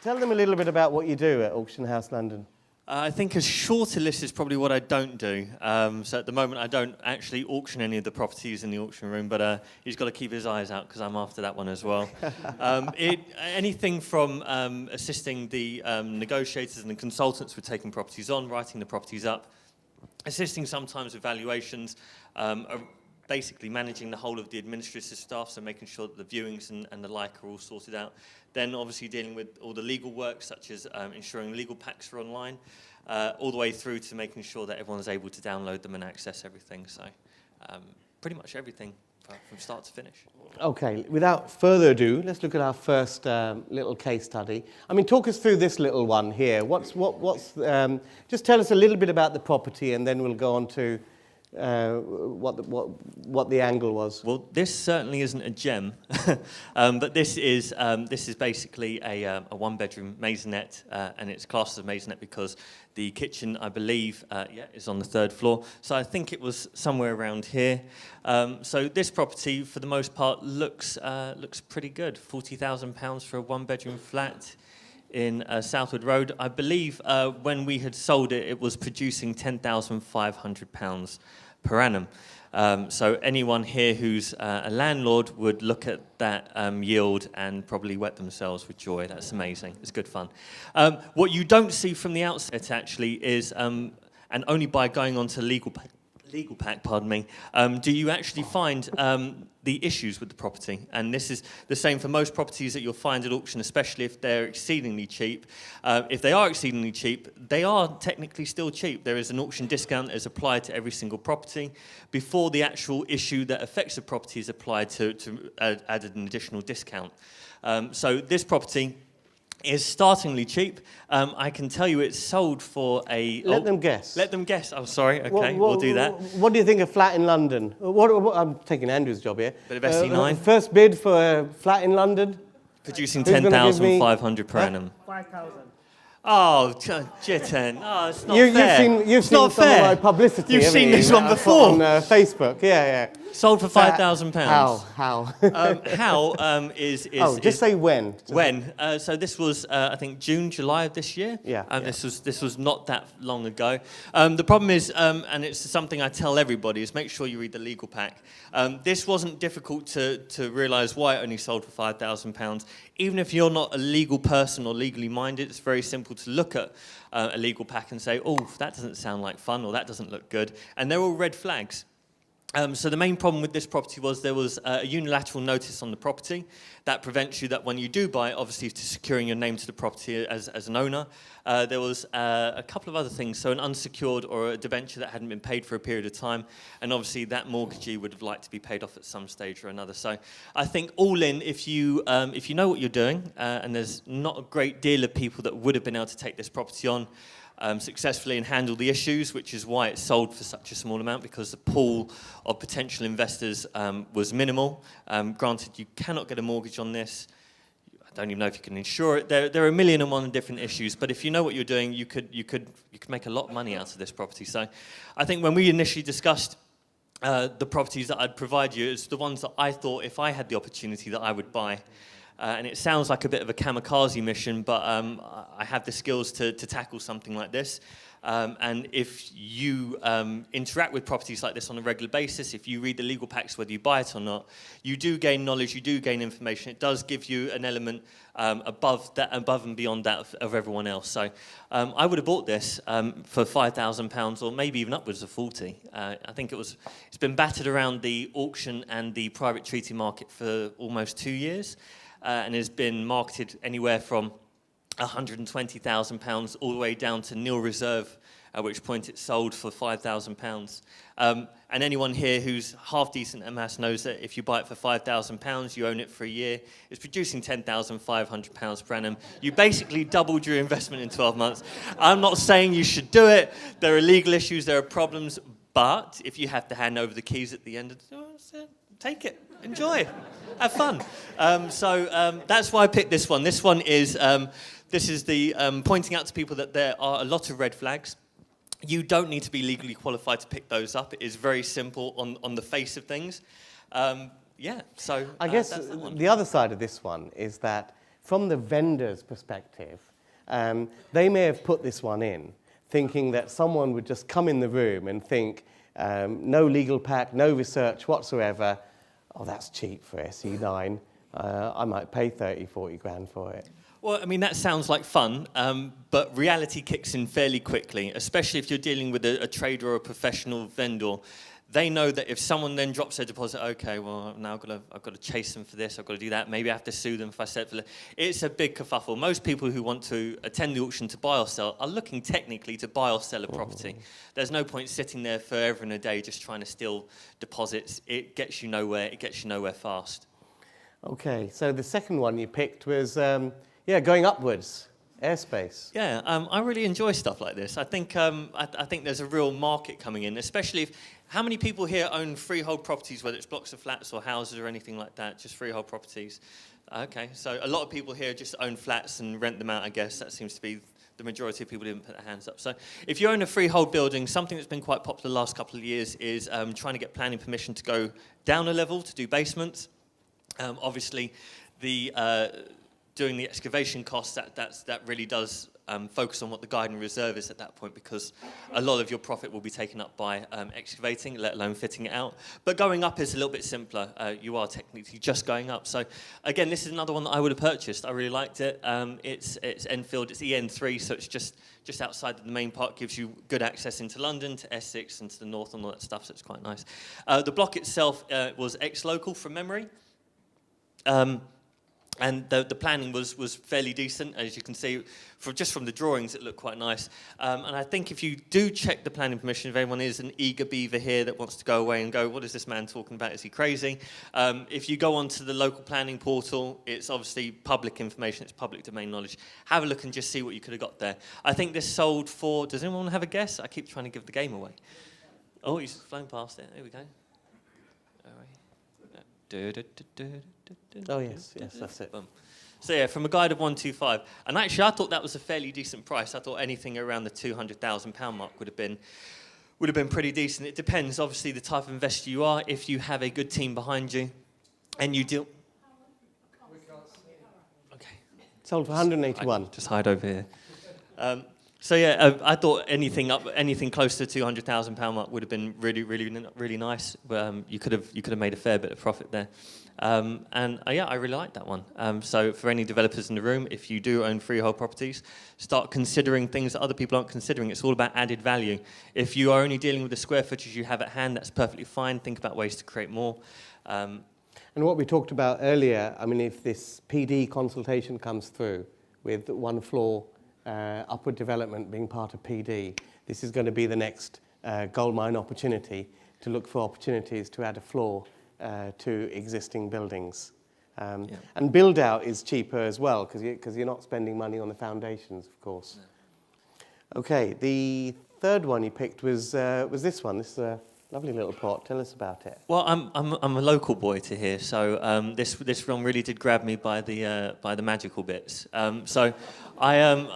Tell them a little bit about what you do at Auction House London. I think a shorter list is probably what I don't do. So at the moment, I don't actually auction any of the properties in the auction room, but he's got to keep his eyes out because I'm after that one as well. Anything from assisting the negotiators and the consultants with taking properties on, writing the properties up, assisting sometimes with valuations, basically managing the whole of the administrative staff, so making sure that the viewings and the like are all sorted out. Then obviously dealing with all the legal work, such as ensuring legal packs are online, all the way through to making sure that everyone's able to download them and access everything. So pretty much everything from start to finish. Okay, without further ado, let's look at our first little case study. I mean, talk us through this little one here. Just tell us a little bit about the property, and then we'll go on to what the angle was. Well, this certainly isn't a gem, but this is basically a one-bedroom maisonette, and it's classed as a maisonette because the kitchen, I believe, is on the 3rd floor. So I think it was somewhere around here. So this property, for the most part, looks pretty good. £40,000 for a one-bedroom flat in Southwood Road. I believe when we had sold it, it was producing £10,500 per annum. So anyone here who's a landlord would look at that yield and probably wet themselves with joy. That's amazing. It's good fun. What you don't see from the outset, actually, is, and only by going on to legal pack, pardon me, do you actually find the issues with the property. And this is the same for most properties that you'll find at auction, especially if they're exceedingly cheap. If they are exceedingly cheap, they are technically still cheap. There is an auction discount that is applied to every single property before the actual issue that affects the property is applied to add an additional discount. So this property is startlingly cheap. I can tell you it's sold for a... Let them guess. Let them guess. Oh, sorry. Okay, we'll do that. What do you think a flat in London? I'm taking Andrew's job here. Bit of SE9. First bid for a flat in London? Producing 10,500 per annum. 5,000. Oh, Jitin. Oh, it's not fair. You've seen some of my publicity. You've seen this one before. On Facebook, yeah. Sold for £5,000. How? How is... Oh, just say when. When? So this was, I think, June, July of this year. Yeah. This was not that long ago. The problem is, and it's something I tell everybody, is make sure you read the legal pack. This wasn't difficult to realise why it only sold for £5,000. Even if you're not a legal person or legally minded, it's very simple to look at a legal pack and say, oh, that doesn't sound like fun, or that doesn't look good. And they're all red flags. So the main problem with this property was there was a unilateral notice on the property that prevents you that when you do buy it, obviously to securing your name to the property as an owner. There was a couple of other things, so an unsecured or a debenture that hadn't been paid for a period of time, and obviously that mortgagee would have liked to be paid off at some stage or another. So I think all in, if you know what you're doing, and there's not a great deal of people that would have been able to take this property on successfully and handle the issues, which is why it sold for such a small amount, because the pool of potential investors was minimal. Granted, you cannot get a mortgage on this. I don't even know if you can insure it. There are 1,001 different issues, but if you know what you're doing, you could make a lot of money out of this property. So I think when we initially discussed the properties that I'd provide you, it's the ones that I thought if I had the opportunity that I would buy. And it sounds like a bit of a kamikaze mission, but I have the skills to tackle something like this. And if you interact with properties like this on a regular basis, if you read the legal packs, whether you buy it or not, you do gain knowledge, you do gain information. It does give you an element above and beyond that of everyone else. So I would have bought this for £5,000 or maybe even upwards of 40. I think it's been battered around the auction and the private treaty market for almost 2 years. And has been marketed anywhere from £120,000 all the way down to nil reserve, at which point it sold for £5,000. And anyone here who's half decent at maths knows that if you buy it for £5,000, you own it for a year. It's producing £10,500 per annum. You basically doubled your investment in 12 months. I'm not saying you should do it. There are legal issues, there are problems, but if you have to hand over the keys at the end of the take it. Enjoy. Have fun. So that's why I picked this one. This one is the pointing out to people that there are a lot of red flags. You don't need to be legally qualified to pick those up. It is very simple on the face of things. So I guess the other side of this one is that from the vendor's perspective, they may have put this one in, thinking that someone would just come in the room and think, no legal pack, no research whatsoever, oh, that's cheap for SE9. I might pay 30, 40 grand for it. Well, I mean, that sounds like fun, but reality kicks in fairly quickly, especially if you're dealing with a trader or a professional vendor. They know that if someone then drops their deposit, okay, well, now I've got to chase them for this, I've got to do that, maybe I have to sue them if I set for it. It's a big kerfuffle. Most people who want to attend the auction to buy or sell are looking technically to buy or sell a property. There's no point sitting there forever and a day just trying to steal deposits. It gets you nowhere. It gets you nowhere fast. Okay, so the second one you picked was, going upwards, airspace. Yeah, I really enjoy stuff like this. I think I think there's a real market coming in, especially if. How many people here own freehold properties, whether it's blocks of flats or houses or anything like that, just freehold properties? Okay, so a lot of people here just own flats and rent them out, I guess. That seems to be the majority of people who didn't put their hands up. So if you own a freehold building, something that's been quite popular the last couple of years is trying to get planning permission to go down a level to do basements. Obviously, doing the excavation costs, that really does focus on what the guiding reserve is at that point, because a lot of your profit will be taken up by excavating, let alone fitting it out. But going up is a little bit simpler. You are technically just going up. So again, this is another one that I would have purchased. I really liked it. It's Enfield, it's EN3, so it's just outside the main park, gives you good access into London, to Essex, and to the north and all that stuff, so it's quite nice. The block itself was ex-local from memory. And the planning was fairly decent, as you can see. Just from the drawings, it looked quite nice. And I think if you do check the planning permission, if anyone is an eager beaver here that wants to go away and go, what is this man talking about? Is he crazy? If you go onto the local planning portal, it's obviously public information, it's public domain knowledge. Have a look and just see what you could have got there. I think this sold for, does anyone have a guess? I keep trying to give the game away. Oh, he's flown past it. There we go. All right. Oh, yes, that's it. Boom. So yeah, from a guide of 125, and actually I thought that was a fairly decent price. I thought anything around the £200,000 mark would have been pretty decent. It depends, obviously, the type of investor you are. If you have a good team behind you, and you deal. Okay. Sold for 181. Just hide over here. So yeah, I thought anything close to the £200,000 mark would have been really nice. You could have made a fair bit of profit there. I really like that one. So for any developers in the room, if you do own freehold properties, start considering things that other people aren't considering. It's all about added value. If you are only dealing with the square footage you have at hand, that's perfectly fine. Think about ways to create more. And what we talked about earlier, I mean, if this PD consultation comes through with one floor upward development being part of PD, this is going to be the next goldmine opportunity to look for opportunities to add a floor to existing buildings. And build out is cheaper as well, because you're not spending money on the foundations, of course. No. Okay, the third one you picked was this one. This is a lovely little plot. Tell us about it. Well, I'm a local boy to here, so this one really did grab me by the magical bits. So I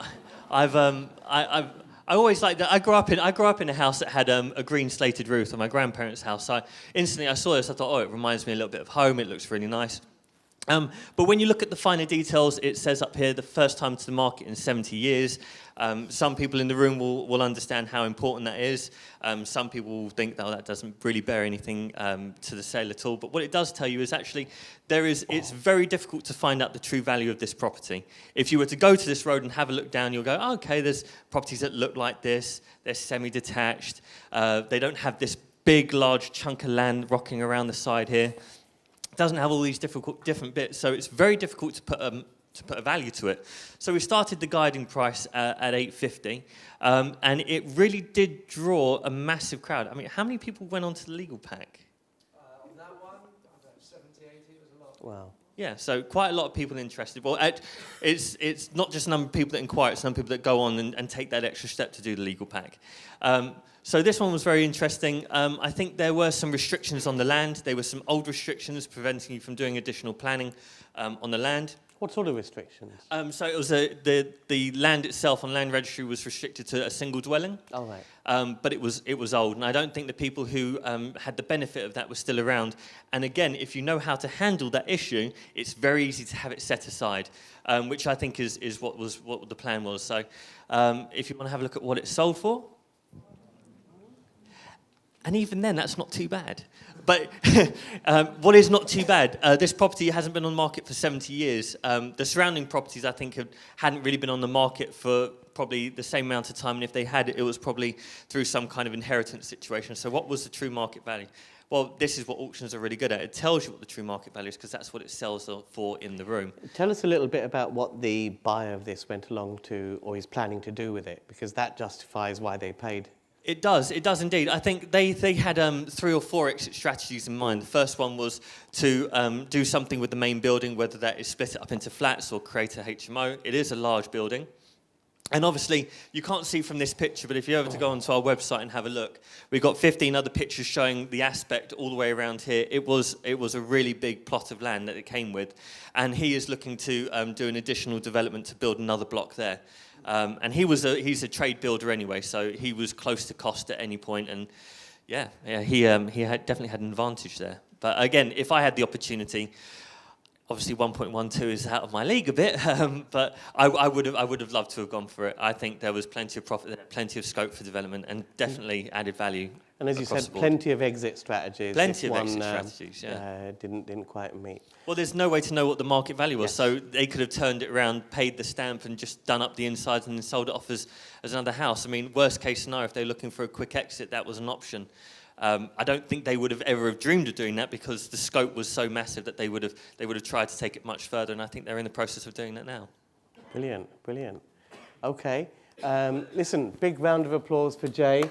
always liked that. I grew up in a house that had a green slated roof, on my grandparents' house. So instantly I saw this, I thought, oh, it reminds me a little bit of home. It looks really nice. But when you look at the finer details, it says up here, the first time to the market in 70 years. Some people in the room will understand how important that is. Some people will think, oh, that doesn't really bear anything to the sale at all. But what it does tell you is actually it's very difficult to find out the true value of this property. If you were to go to this road and have a look down, you'll go, oh, okay, there's properties that look like this. They're semi-detached. They don't have this big, large chunk of land rocking around the side here. It doesn't have all these different bits, so it's very difficult to put a value to it. So we started the guiding price at $850, and it really did draw a massive crowd. I mean, how many people went onto the legal pack? On that one, about 70, 80, it was a lot. Wow. Yeah, so quite a lot of people interested. Well, it's not just a number of people that inquire, it's a number of people that go on and take that extra step to do the legal pack. So this one was very interesting. I think there were some restrictions on the land. There were some old restrictions preventing you from doing additional planning on the land. What sort of restrictions? So it was the land itself on land registry was restricted to a single dwelling. Oh, right. But it was old, and I don't think the people who had the benefit of that were still around. And again, if you know how to handle that issue, it's very easy to have it set aside, which I think is what the plan was. So if you want to have a look at what it sold for, and even then, that's not too bad. But what is not too bad, this property hasn't been on the market for 70 years. The surrounding properties, I think, hadn't really been on the market for probably the same amount of time, and if they had, it was probably through some kind of inheritance situation. So what was the true market value? Well, this is what auctions are really good at. It tells you what the true market value is, because that's what it sells for in the room. Tell us a little bit about what the buyer of this went along to, or is planning to do with it, because that justifies why they paid. It does indeed. I think they had 3 or 4 exit strategies in mind. The first one was to do something with the main building, whether that is split it up into flats or create a HMO. It is a large building. And obviously, you can't see from this picture, but if you ever to go onto our website and have a look, we've got 15 other pictures showing the aspect all the way around here. It was a really big plot of land that it came with, and he is looking to do an additional development to build another block there. And he's a trade builder anyway, so he was close to cost at any point, and he definitely had an advantage there. But again, if I had the opportunity, obviously 1.12 is out of my league a bit, but I would have loved to have gone for it. I think there was plenty of profit there, plenty of scope for development, and definitely added value. And as you said, plenty of exit strategies. Plenty of exit strategies, yeah. Didn't quite meet. Well, there's no way to know what the market value was, Yes. so they could have turned it around, paid the stamp, and just done up the insides and then sold it off as another house. I mean, worst case scenario, if they're looking for a quick exit, that was an option. I don't think they would have ever dreamed of doing that, because the scope was so massive that they would have tried to take it much further, and I think they're in the process of doing that now. Brilliant. Okay. Listen, big round of applause for Jay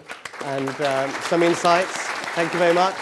and some insights. Thank you very much.